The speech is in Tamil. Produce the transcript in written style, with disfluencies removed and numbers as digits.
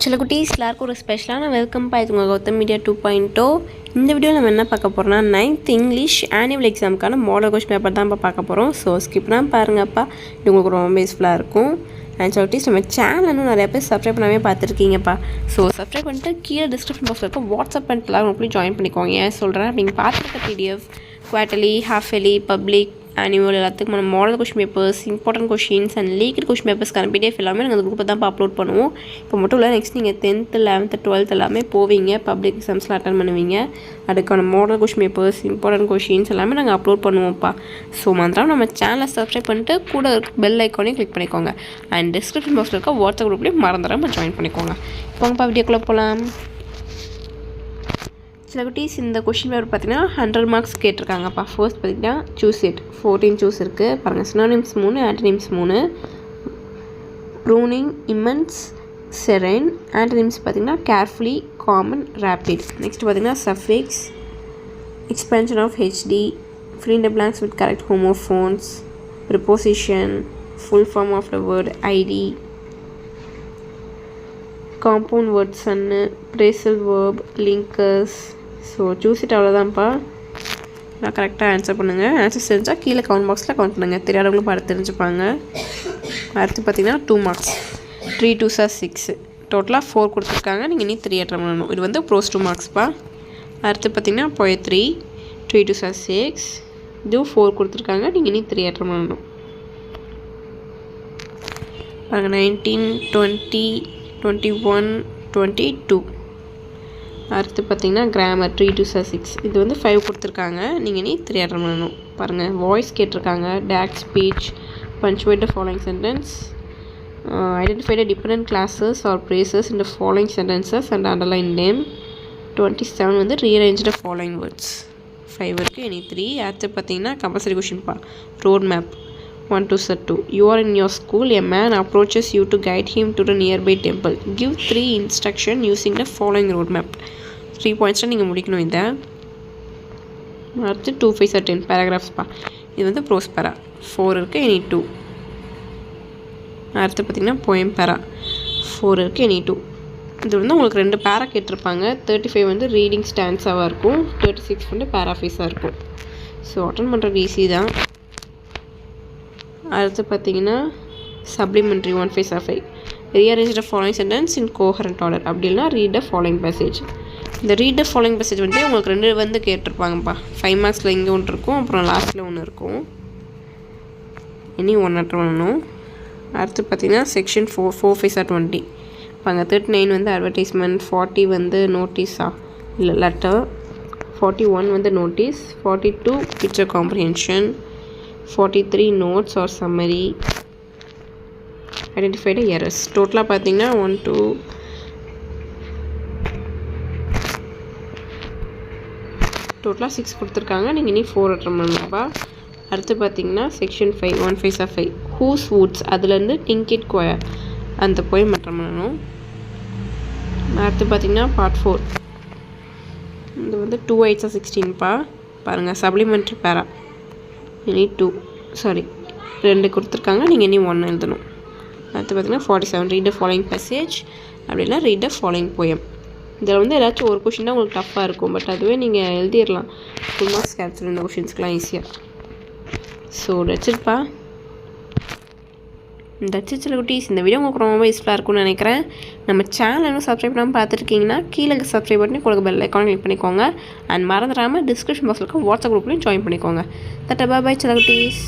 சில குட்டீஸ் எல்லாருக்கும் ஒரு ஸ்பெஷலான வெல்கம் இது உங்கள் கௌதம் மீடியா 2.0. இந்த வீடியோவில் நம்ம என்ன பார்க்க போகிறோம்னா 9th இங்கிலீஷ் ஆனுவல் எக்ஸாமுக்கான மாடல் கொஸ்டின் பேப்பர் தான் இப்போ பார்க்க போகிறோம். ஸோ ஸ்கிப்லாம் பாருங்கப்பா, இது உங்களுக்கு ரொம்ப யூஸ்ஃபுல்லாக இருக்கும். அண்ட் சில குட்டீஸ் நம்ம சேனல் இன்னும் நிறைய பேர் சப்ஸ்கிரைப் பண்ணாமே பார்த்துருக்கீங்கப்பா. ஸோ சப்ஸ்கிரைப் பண்ணிட்டு கீழே டிஸ்கிரிப்ஷன் பாக்ஸில் இருக்க வாட்ஸ்அப் பண்ணிட்டு எல்லாரும் போய் ஜாயின் பண்ணிக்கோங்க. ஏன் சொல்கிறேன் நீங்கள் பார்த்துருக்க PDF, quarterly, half yearly, public, annual எல்லாத்துக்கும் நம்ம model question papers, important questions and leaked question பேப்பர்ஸ்க்கான பிடிஎஃப் எல்லாமே நாங்கள் அந்த குரூப்பை தான் அப்லோட் பண்ணுவோம். இப்போ மட்டும் இல்லை, நெக்ஸ்ட் நீங்கள் 10th 11th 12th எல்லாமே போவீங்க, பப்ளிக் எக்ஸாம்ஸ்லாம் அட்டன் பண்ணுவீங்க. அதுக்கான model question papers, important questions எல்லாமே நாங்கள் அப்லோட் பண்ணுவோம்ப்பா. ஸோ மந்திரம் நம்ம சேனலை சப்ஸ்கிரைப் பண்ணிட்டு கூட இருக்க பெல் ஐக்கானையும் கிளிக் பண்ணிக்கோங்க. அண்ட் டிஸ்கிரிப்ஷன் பாக்ஸில் இருக்க வாட்ஸ்அப் குரூப்லேயும் மறந்துடாமல் ஜாயின் பண்ணிக்கோங்க. இப்போங்கப்பா வீடியோக்குள்ளே போகலாம். சில குட்டீஸ் இந்த கொஷின் பேப்பர் பார்த்தீங்கன்னா 100 மார்க்ஸ் கேட்டிருக்காங்கப்பா. ஃபர்ஸ்ட் பார்த்தீங்கன்னா சூஸ் இட், 14 சூஸ் இருக்குது பாருங்கள். Synonyms 3, antonyms 3. Pruning, immense, serene. Antonyms பார்த்தீங்கன்னா கேர்ஃபுல்லி, காமன், ரேப்பிட். நெக்ஸ்ட் பார்த்தீங்கன்னா suffix, expansion of HD, fill in the blanks with correct homophones, preposition, full form of the word ஐடி, காம்பவுண்ட் வேர்ட் சன்னு, phrasal verb, linkers. So choose it அவ்வளோதான்ப்பா. நான் கரெக்டாக ஆன்சர் பண்ணுங்கள். ஆன்சர் தெரிஞ்சால் கீழே கமெண்ட் பாக்ஸில் கவுண்ட் பண்ணுங்கள், தெரியாதவங்களும் பார்த்து தெரிஞ்சுப்பாங்க. அடுத்து பார்த்தீங்கன்னா 2 மார்க்ஸ், 3 2s 6, டோட்டலாக 4 கொடுத்துருக்காங்க. நீங்கள் இனி 3 அட்டன் பண்ணணும். இது வந்து ப்ரோஸ் 2 மார்க்ஸ்ப்பா. அடுத்து பார்த்தீங்கன்னா poetry, 3 2s 6, இதுவும் 4 கொடுத்துருக்காங்க. நீங்கள் இனி 3 அட்டன் பண்ணணும். பாருங்கள் 19 20 21 22. அடுத்து பார்த்தீங்கன்னா கிராமர் 3 2s 6, இது வந்து 5 கொடுத்துருக்காங்க. நீங்கள் இனி 3 அட்டன் பண்ணணும். பாருங்கள் வாய்ஸ் கேட்டிருக்காங்க, tag speech, punctuate the following sentence, identify the dependent clauses or phrases in the following sentences and underline them. 27 வந்து ரீஅரேஞ்ச் த ஃபாலோயிங் வேர்ட்ஸ். 5 இருக்குது, இனி 3. அடுத்து பார்த்தீங்கன்னா கம்பல்சரி கொஷின்ப்பா. Road map 1 2 2. You are in your school. A man approaches you to guide him to the nearby temple. Give 3 instruction using the following road map. 3 points நீங்கள் முடிக்கணும். இதை அடுத்து 2 5 10 பேராகிராஃப்ஸ்ப்பா. இது வந்து ப்ரோஸ் பேரா 4 இருக்குது, இனி 2. அடுத்து பார்த்திங்கன்னா போயம் பேரா 4 இருக்குது, இனி 2. இது வந்து உங்களுக்கு 2 பேரா கேட்டிருப்பாங்க. 35 வந்து ரீடிங் ஸ்டான்ஸாக இருக்கும், 36 வந்து பேராஃபீஸாக இருக்கும். ஸோ அட்டன் பண்ணுறது ஈஸி தான். அடுத்து பார்த்தீங்கன்னா supplementary 1 5 5. Rearrange the following sentence in coherent order. அப்படின்னா ரீட் த ஃபாலோயிங் பேசேஜ். இந்த ரீட் த ஃபாலோயிங் பேசேஜ் வந்து உங்களுக்கு 2 வந்து கேட்டிருப்பாங்கப்பா. 5 மார்க்ஸில் இங்கே ஒன்று இருக்கும், அப்புறம் லாஸ்ட்டில் ஒன்று இருக்கும். இனி 1 அட்டன் பண்ணணும். அடுத்து பார்த்தீங்கன்னா செக்ஷன் 4 5 20. பாங்க 39 வந்து அட்வர்டைஸ்மெண்ட், 40 வந்து நோட்டீஸா இல்லை லெட்டர், 41 வந்து notice, 42 picture comprehension, 43 notes or summary, identify the errors. டோட்டலாக பார்த்தீங்கன்னா 1 2 டோட்டலாக 6 கொடுத்துருக்காங்க. நீங்கள் இனி 4 அட்டன் பண்ணணும்ப்பா. அடுத்து பார்த்தீங்கன்னா செக்ஷன் 5 1 5 5. ஹூஸ் வூட்ஸ், அதுலேருந்து டிங்கிட் கொயர் அந்த போய் அட்டன் பண்ணணும். அடுத்து பார்த்தீங்கன்னா பார்ட் 4. இது வந்து 2 8 16ப்பா. பாருங்கள் சப்ளிமெண்ட்ரி பேரா இனி 2 கொடுத்துருக்காங்க. நீங்கள் இனி 1 எழுதணும். அடுத்து பார்த்தீங்கன்னா 47 ரீட் த ஃபாலோயிங் பேசேஜ், அப்படின்னா ரீட் த ஃபாலோயிங் போயம். இதில் வந்து ஏதாச்சும் ஒரு கொஷின் தான் உங்களுக்கு டஃப்பாக இருக்கும், பட் அதுவே நீங்கள் எழுதிடலாம். 2 மார்க்ஸ் கேப்சர் இந்த கொஷின்ஸ்க்கெலாம் ஈஸியாக. ஸோ தட்ஸ்இட்ப்பா. தட்ஸ்இட் சில குட்டீஸ். இந்த வீடியோ உங்களுக்கு ரொம்ப யூஸ்ஃபுல்லாக இருக்கும்னு நினைக்கிறேன். நம்ம சேனல் இன்னும் சப்ஸ்கிரைப் பண்ணாமல் பார்த்துருக்கீங்கன்னா கீழே சப்ஸ்கிரைப் பண்ணி உங்களுக்கு பெல் ஐக்கான் கிளிக் பண்ணிக்கோங்க. அண்ட் மறந்துடாமல் டிஸ்கிரிப்ஷன் பாக்ஸில் இருக்க வாட்ஸ்அப் குரூப்லையும் ஜாயின் பண்ணிக்கோங்க. தட்டா பாய் சில குட்டீஸ்.